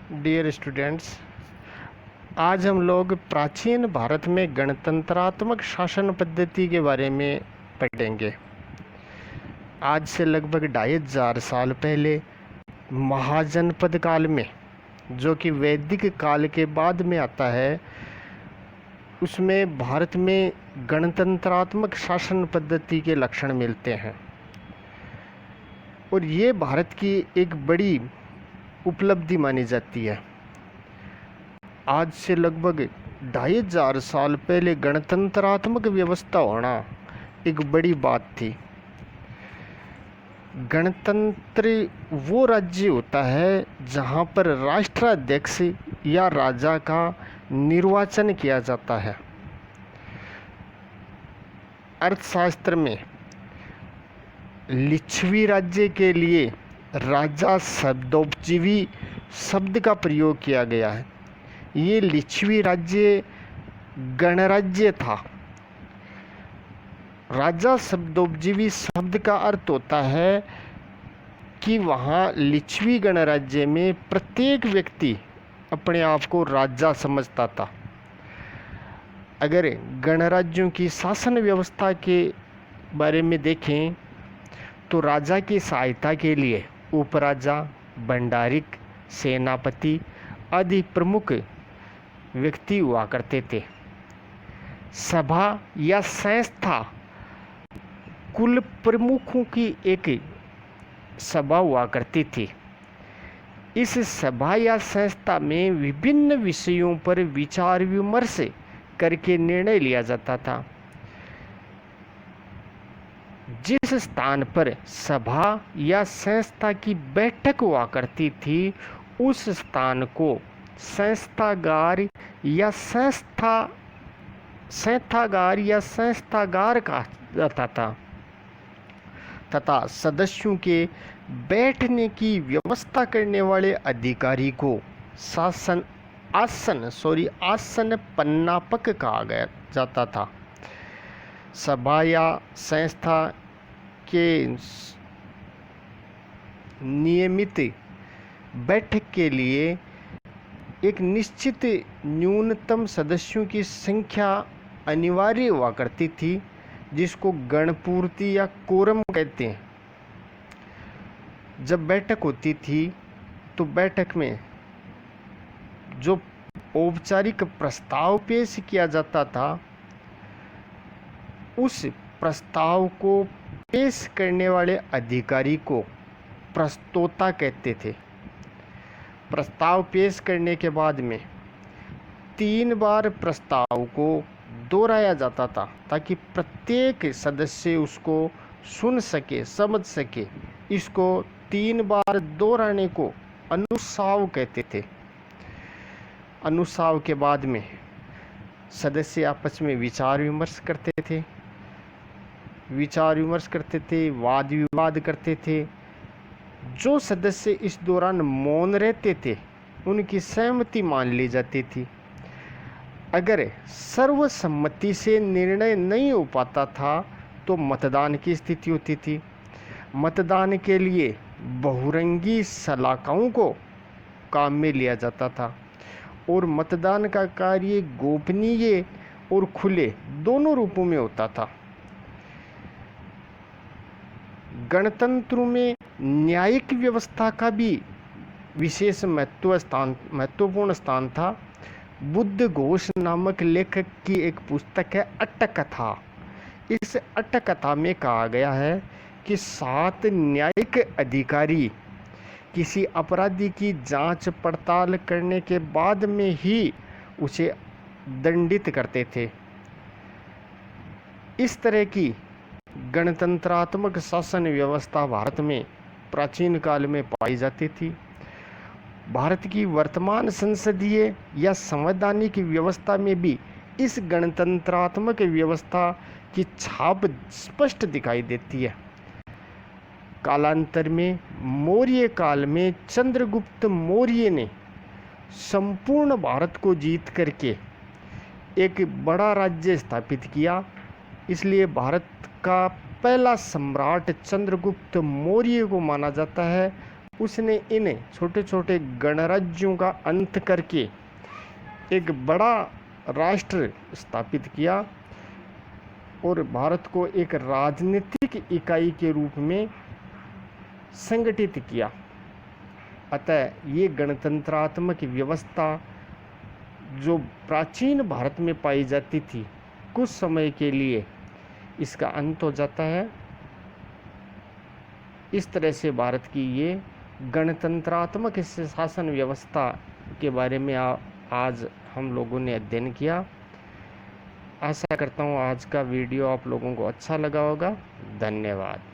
Dear students, आज हम लोग प्राचीन भारत में गणतंत्रात्मक शासन पद्धति के बारे में पढ़ेंगे। आज से लगभग 2500 साल पहले महाजनपद काल में, जो कि वैदिक काल के बाद में आता है, उसमें भारत में गणतंत्रात्मक शासन पद्धति के लक्षण मिलते हैं और ये भारत की एक बड़ी उपलब्धि मानी जाती है। आज से लगभग 2500 साल पहले गणतंत्रात्मक व्यवस्था होना एक बड़ी बात थी। गणतंत्र वो राज्य होता है जहाँ पर राष्ट्राध्यक्ष या राजा का निर्वाचन किया जाता है। अर्थशास्त्र में लिच्छवी राज्य के लिए राजा शब्दोपजीवी शब्द का प्रयोग किया गया है। ये लिच्छवी राज्य गणराज्य था। राजा शब्दोपजीवी शब्द का अर्थ होता है कि वहाँ लिच्छवी गणराज्य में प्रत्येक व्यक्ति अपने आप को राजा समझता था। अगर गणराज्यों की शासन व्यवस्था के बारे में देखें तो राजा की सहायता के लिए उपराजा, भंडारिक, सेनापति आदि प्रमुख व्यक्ति हुआ करते थे। सभा या संस्था कुल प्रमुखों की एक सभा हुआ करती थी। इस सभा या संस्था में विभिन्न विषयों पर विचार विमर्श करके निर्णय लिया जाता था। जिस स्थान पर सभा या संस्था की बैठक हुआ करती थी, उस स्थान को संस्थागार या संस्थागार कहा जाता था तथा सदस्यों के बैठने की व्यवस्था करने वाले अधिकारी को आसन पन्नापक कहा जाता था। सभा या संस्था के नियमित बैठक के लिए एक निश्चित न्यूनतम सदस्यों की संख्या अनिवार्य हुआ करती थी, जिसको गणपूर्ति या कोरम कहते हैं। जब बैठक होती थी तो बैठक में जो औपचारिक प्रस्ताव पेश किया जाता था, उस प्रस्ताव को पेश करने वाले अधिकारी को प्रस्तोता कहते थे। प्रस्ताव पेश करने के बाद में 3 बार प्रस्ताव को दोहराया जाता था ताकि प्रत्येक सदस्य उसको सुन सके, समझ सके। इसको 3 बार दोहराने को अनुसाव कहते थे। अनुसाव के बाद में सदस्य आपस में विचार विमर्श करते थे, वाद विवाद करते थे। जो सदस्य इस दौरान मौन रहते थे, उनकी सहमति मान ली जाती थी। अगर सर्वसम्मति से निर्णय नहीं हो पाता था तो मतदान की स्थिति होती थी। मतदान के लिए बहुरंगी सलाखाओं को काम में लिया जाता था और मतदान का कार्य गोपनीय और खुले दोनों रूपों में होता था। गणतंत्र में न्यायिक व्यवस्था का भी विशेष महत्वपूर्ण स्थान था। बुद्ध घोष नामक लेखक की एक पुस्तक है अट्टकथा। इस अट्टकथा में कहा गया है कि 7 न्यायिक अधिकारी किसी अपराधी की जांच पड़ताल करने के बाद में ही उसे दंडित करते थे। इस तरह की गणतंत्रात्मक शासन व्यवस्था भारत में प्राचीन काल में पाई जाती थी। भारत की वर्तमान संसदीय या संवैधानिक व्यवस्था में भी इस गणतंत्रात्मक व्यवस्था की छाप स्पष्ट दिखाई देती है। कालांतर में मौर्य काल में चंद्रगुप्त मौर्य ने संपूर्ण भारत को जीत करके एक बड़ा राज्य स्थापित किया। इसलिए भारत का पहला सम्राट चंद्रगुप्त मौर्य को माना जाता है उसने इन छोटे छोटे गणराज्यों का अंत करके एक बड़ा राष्ट्र स्थापित किया और भारत को एक राजनीतिक इकाई के रूप में संगठित किया। अतः ये गणतंत्रात्मक व्यवस्था जो प्राचीन भारत में पाई जाती थी, कुछ समय के लिए इसका अंत हो जाता है। इस तरह से भारत की ये गणतंत्रात्मक शासन व्यवस्था के बारे में आज हम लोगों ने अध्ययन किया। आशा करता हूँ आज का वीडियो आप लोगों को अच्छा लगा होगा। धन्यवाद।